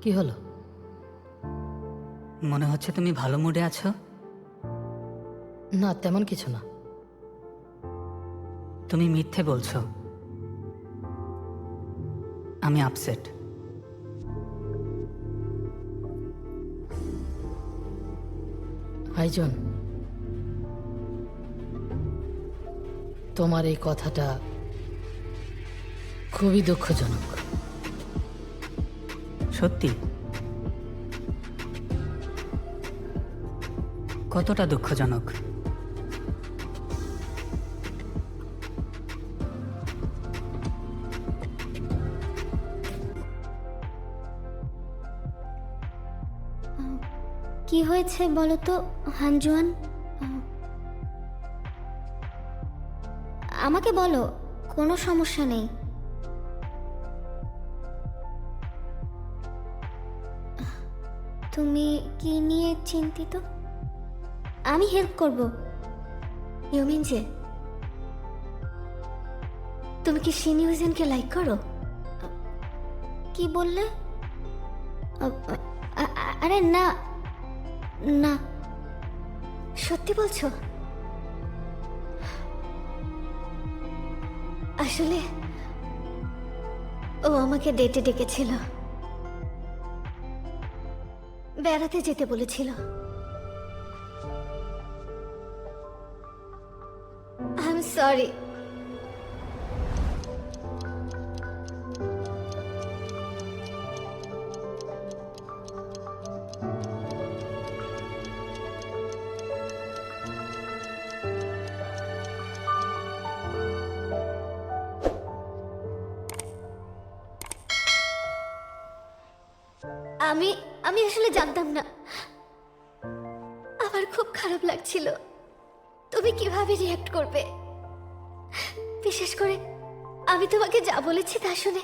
কি হলো? মনে হচ্ছে তুমি ভালো মুডে আছো। না, তেমন কিছু না। তুমি মিথ্যে বলছো। আমি আপসেট। আইজন, তোমার এই কথাটা খুবই দুঃখজনক। সত্যি? কতটা দুঃখজনক? কি হয়েছে বলো তো হানজুয়ান? আমাকে বলো, কোনো সমস্যা নেই। তুমি কি নিয়ে চিন্তিত? আমি হেল্প করব। ইউমিন যে, তুমি কি শিনিউজেনকে লাইক করো? কি বললে? আরে না না, সত্যি বলছো? আসলে ও আমাকে ডেটে ডেকেছিল, বেড়াতে যেতে বলেছিল। I am sorry. আমি আমি আসলে জানতাম না। আমার খুব খারাপ লাগছিল তুমি কিভাবে রিঅ্যাক্ট করবে, বিশেষ করে আমি তোমাকে যা বলেছি তা শুনে।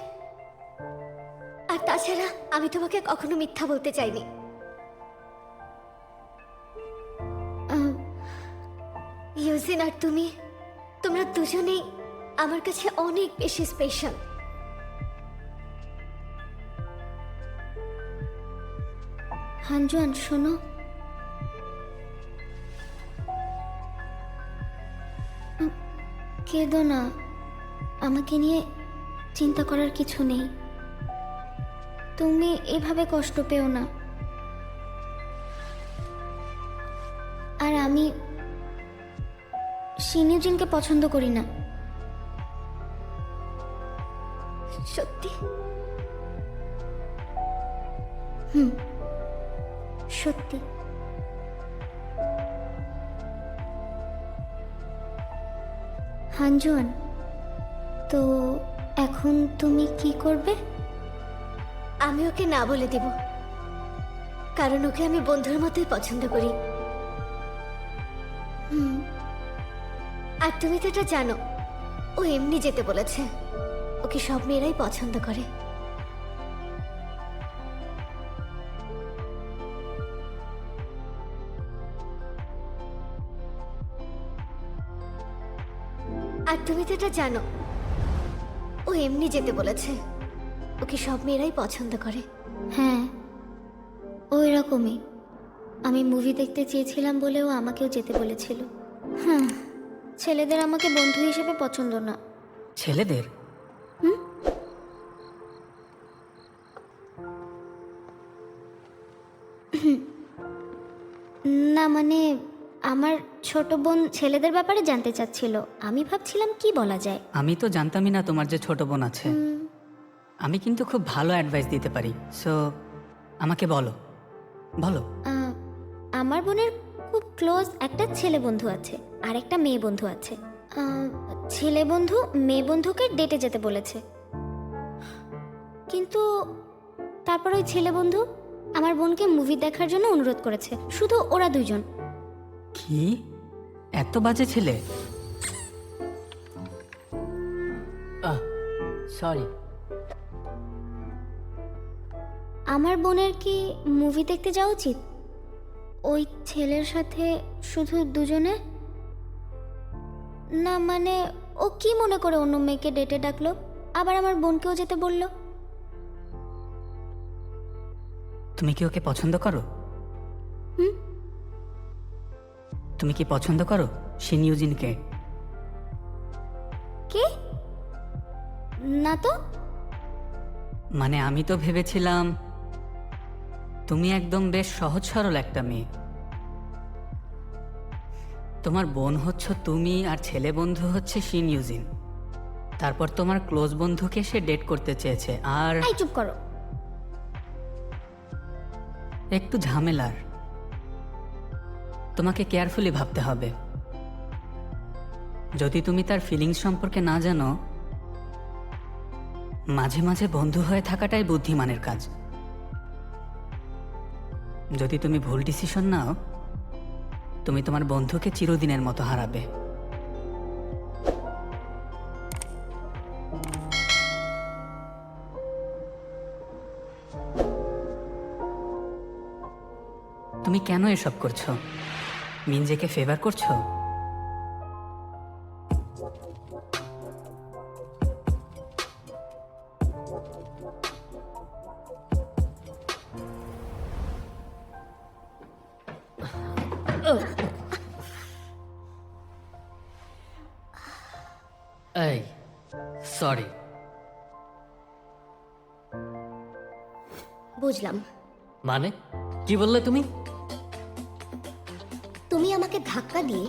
আর তাছাড়া আমি তোমাকে কখনো মিথ্যা বলতে চাইনি। ইউজিন আর তুমি, তোমরা দুজনেই আমার কাছে অনেক বেশি স্পেশাল। হানজুয়ান শোনো, কেঁদো না। আমাকে নিয়ে চিন্তা করার কিছু নেই। তুমি এভাবে কষ্ট পেও না। আর আমি শিনিউজিনকে পছন্দ করি না। সত্যি? সত্যি। হানজুয়ান, তো এখন তুমি কি করবে? আমি ওকে না বলে দেব, কারণ ওকে আমি বন্ধুর মতোই পছন্দ করি। আর তুমি তো এটা জানো, ও এমনি যেতে বলেছে। ওকে সব মেয়েরাই পছন্দ করে। আর তুমি তো এটা জানো, ও এমনি যেতে বলেছে। ওকে সব মেয়েরাই পছন্দ করে। হ্যাঁ, ও এরকমই। আমি মুভি দেখতে চেয়েছিলাম বলেও আমাকেও যেতে বলেছিল। হ্যাঁ, ছেলেদের আমাকে বন্ধু হিসেবে পছন্দ না। ছেলেদের? না মানে, আমার ছোট বোন ছেলেদের ব্যাপারে জানতে চাচ্ছিল। আমি ভাবছিলাম কি বলা যায়। আমি তো জানতামই না তোমার যে ছোট বোন আছে। আমি কিন্তু খুব ভালো অ্যাডভাইস দিতে পারি, সো আমাকে বলো বলো। আমার বোনের খুব ক্লোজ একটা ছেলে বন্ধু আছে আর একটা মেয়ে বন্ধু আছে। ছেলে বন্ধু মেয়ে বন্ধুকে ডেটে যেতে বলেছে, কিন্তু তারপর ওই ছেলে বন্ধু আমার বোনকে মুভি দেখার জন্য অনুরোধ করেছে, শুধু ওরা দুজন। কি? এত বাজে ছেলে? সরি। আমার বোনের কি মুভি দেখতে যাওয়া উচিত ওই ছেলের সাথে শুধু দুজনে? না মানে, ও কি মনে করে অন্য মেয়েকে ডেটে ডাকলো, আবার আমার বোনকেও যেতে বললো। তুমি কি ওকে পছন্দ করো? তুমি কি পছন্দ করো শিন ইউজিনকে? কে? না তো। মানে আমি তো ভেবেছিলাম তুমি একদম বেশ সহজ সরল একটা মেয়ে। তোমার বোন হচ্ছে তুমি, আর ছেলে বন্ধু হচ্ছে শিন ইউজিন। তারপর তোমার ক্লোজ বন্ধুকে সে ডেট করতে চেয়েছে, আর এই চুপ করো। একটু ঝামেলার। তোমাকে কেয়ারফুলি ভাবতে হবে। যদি তুমি তার ফিলিংস সম্পর্কে না জানো, মাঝে মাঝে বন্ধু হয়ে থাকাটাই বুদ্ধিমানের কাজ। যদি তুমি ভুল ডিসিশন নাও, তুমি তোমার বন্ধুকে চিরদিনের মতো হারাবে। তুমি কেন এসব করছো? মিনজেকে ফেভার করছো? এই সরি। বুঝলাম। মানে কি বললে তুমি? তুমি আমাকে ধাক্কা দিয়ে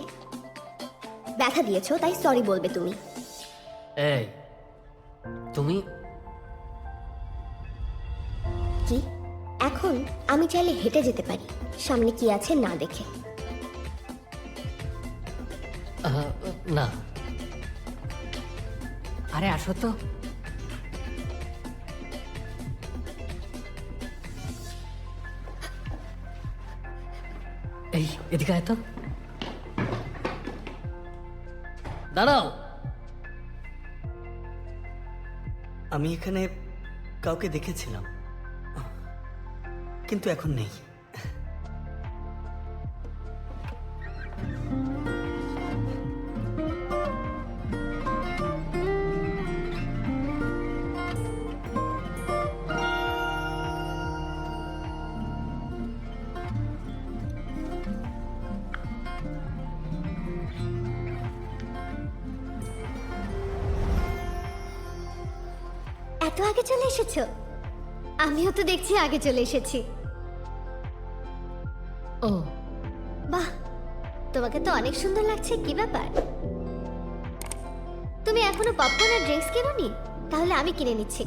ব্যথা দিয়েছো, তাই সরি বলবে তুমি। এই তুমি কি? এখন আমি চাইলে হেঁটে যেতে পারি, সামনে কি আছে না দেখে। না। আরে আসো তো। এই এদিকে আয় তো। দাঁড়াও। আমি এখানে কাউকে দেখেছিলাম, কিন্তু এখন নেই। এত আগে চলে এসেছো? আমিও তো দেখছি আগে চলে এসেছি। ও বাহ, তোমাকে তো অনেক সুন্দর লাগছে। কি ব্যাপার? তুমি এখনো পপকর্ন আর ড্রিঙ্কস কেনোনি? তাহলে আমি কিনে নিচ্ছি।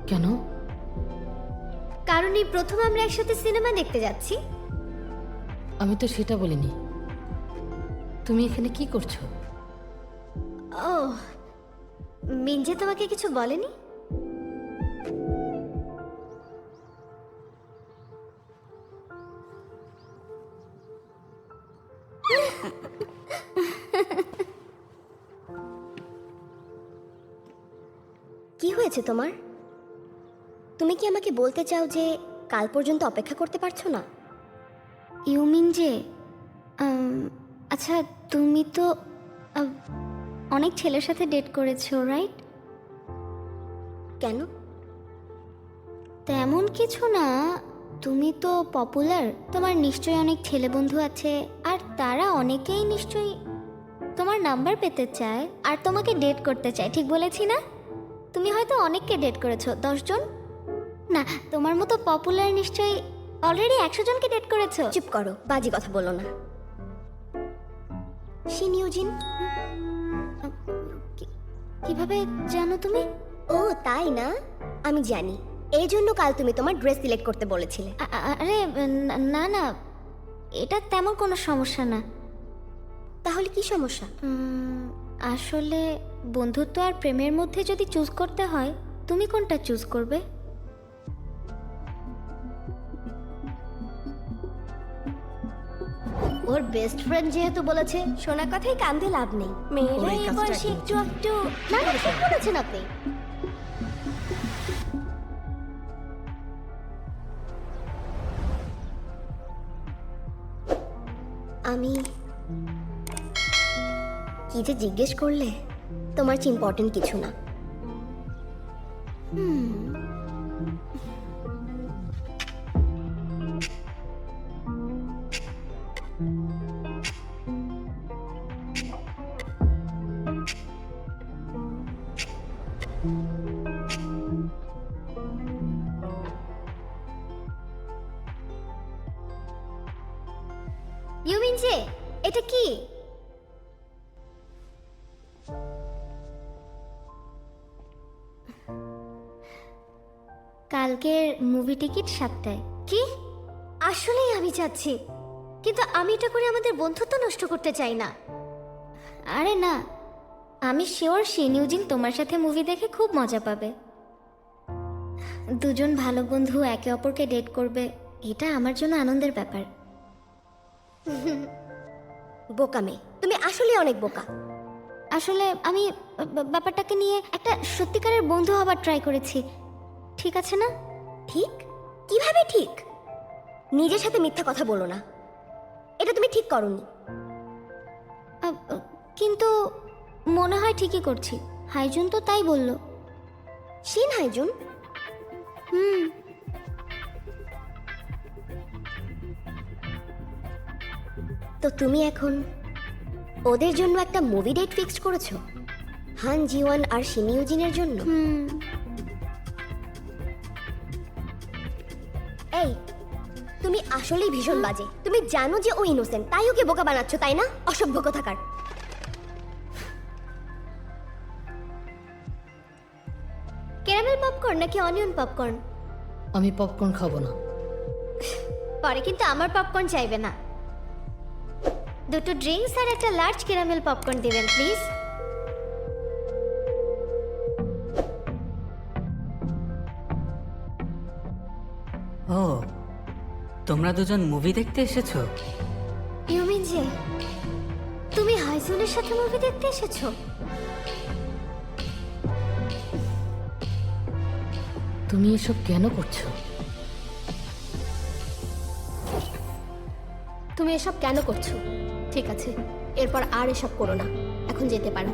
কেন? কারণ এই প্রথম আমরা একসাথে সিনেমা দেখতে যাচ্ছি। আমি তো সেটা বলিনি। তুমি এখানে কি করছো? ও, মিনজে তোমাকে কিছু বলেনি? কি হয়েছে তোমার? তুমি কি আমাকে বলতে চাও যে কাল পর্যন্ত অপেক্ষা করতে পারছো না? ইউ মিন যে আচ্ছা, তুমি তো অনেক ছেলের সাথে ডেট করেছো, রাইট? কেন? তেমন কিছু না। তুমি তো পপুলার, তোমার নিশ্চয়ই অনেক ছেলে বন্ধু আছে, আর তারা অনেকেই নিশ্চয়ই তোমার নাম্বার পেতে চায় আর তোমাকে ডেট করতে চায়। ঠিক বলেছি না? তুমি হয়তো অনেককে ডেট করেছো, 10 জন না। তোমার মতো পপুলার নিশ্চয়ই অলরেডি 100 জনকে ডেট করেছো। চুপ করো, বাজে কথা বলো না। শিন ইউজিন। কিভাবে জানো তুমি? ও তাই না, আমি জানি। এই জন্য কাল তুমি তোমার ড্রেস সিলেক্ট করতে বলেছিলে। আরে না না, এটা তেমন কোনো সমস্যা না। তাহলে কি সমস্যা? আসলে বন্ধুত্ব আর প্রেমের মধ্যে যদি চুজ করতে হয়, তুমি কোনটা চুজ করবে? ওর বেস্ট ফ্রেন্ড যেহেতু বলেছে, শোনা কথাই কান্দে লাভ নেই। মেয়েরা এই এই কাজটা বয়সে একটু একটু না না, ঠিক বলেছেন আপনি। আমি কি যে জিজ্ঞেস করলে, তোমার চেয়ে ইম্পর্টেন্ট কিছু না। ইউমিন যে এটা কি? কালকের মুভি টিকিট 7টায়। কি? আসলেই আমি যাচ্ছি, কিন্তু আমি এটা করে আমাদের বন্ধুত্ব নষ্ট করতে চাই না। আরে না, আমি শিওর শিনিউজিন তোমার সাথে মুভি দেখে খুব মজা পাবে। দুজন ভালো বন্ধু একে অপরকে ডেট করবে, এটা আমার জন্য আনন্দের ব্যাপার। বোকা মেয়ে, তুমি আসলে অনেক বোকা। আসলে আমি ব্যাপারটাকে নিয়ে একটা সত্যিকারের বন্ধু হবার ট্রাই করেছি, ঠিক আছে না? ঠিক? কিভাবে ঠিক? নিজের সাথে মিথ্যা কথা বলো না, এটা তুমি ঠিক করোনি। কিন্তু মনে হয় ঠিকই করছি। হাইজুন তো তাই বলল। শিন হাইজুন? তো তুমি এখন ওদের জন্য একটা মুভি ডেট ফিক্সড করেছো, হান জিওয়ান আর শিনিউজিনের জন্য? এই, তুমি আসলেই ভীষণ বাজে। তুমি জানো যে ও ইনোসেন্ট, তাই ওকে বোকা বানাচ্ছ, তাই না? অসভ্য কোথাকার। ক্যারামেল পপকর্ন নাকি অনিয়ন পপকর্ন? আমি পপকর্ন খাবো না। পরে কিন্তু আমার পপকর্ন চাইবে না। দুটো ড্রিঙ্কস আর একটা লার্জ ক্যারামেল পপকর্ন দিবেন প্লিজ। ও, তোমরা দুজন মুভি দেখতে এসেছো? ইউমিন যে, তুমি হাইজুনের সাথে মুভি দেখতে এসেছো? তুমি এসব কেন করছো? তুমি এসব কেন করছো? ঠিক আছে, এরপর আর এসব করো না, এখন যেতে পারো।